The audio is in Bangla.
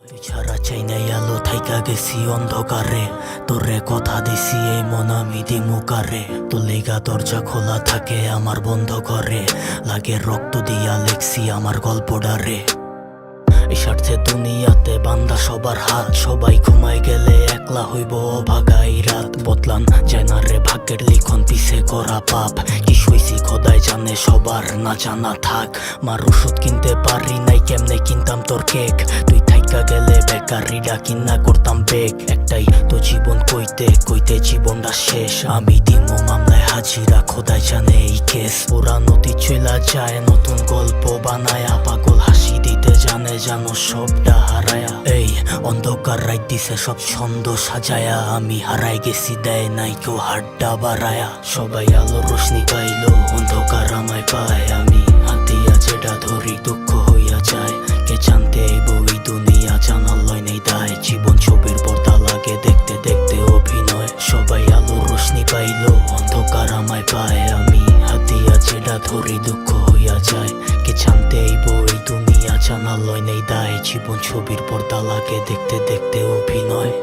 তুই ছাড়া চাই নাই আলো থাইকা গেছি অন্ধকারে, তোরে কথা দিছি এই মন আমি দিমু কারে। তোর লেগা দরজা খোলা থাকে আমার বন্ধ করে, লাগে রক্ত দিয়া লেখছি আমার গল্পটারে। এই স্বার্থে দুনিয়াতে বান্দা সবার হাত, সবাই ঘুমায় গেলে একলা হইব অভাগাই রাত। বদলান যায় না রে ভাগ্যের লিখন পিছে করা পাপ, কি সইছি খোদাই জানে সবার না জানা থাক। মার ওষুধ কিনতে পারি নাই কেমনে কিনতাম তোর কেক, তুই থাইকা গেলে বেকারিটা কিনা করতাম বেগ। একটাই তো জীবন কইতে কইতে জীবনটা শেষ, আমি দিমো মামলায় হাজিরা খোদাই জানে এই কেস। ওরা নদী চলা যায় নতুন গল্প বানায়া, পাগল হাসি দিতে জানে জানো সবটা হারায়া। এই অন্ধকার রাত দিছে সব ছন্দ সাজায়া, আমি হারাই গেছি দেয় নাই কেউ হাড্ডা বাড়ায়া। সবাই আলো রোশনি পাইলো অন্ধকার আমায় পায়, আমি হাতিয়া যেটা ধরি দুঃখ হইয়া যায়। কে জানতে বই দুনিয়া জানার লয় নেই দায়, জীবন ছবির পর্দা লাগে দেখতে দেখতে অভিনয়। সবাই আলো রোশনি পাইলো অন্ধকার আমায় পায়, আমি হাতিয়া যেটা ধরি দুঃখ হইয়া যায়। কে জানতে বই দুনিয়া জানার লয় নেই দায়, জীবন ছবির পর্দা লাগে দেখতে দেখতে অভিনয়।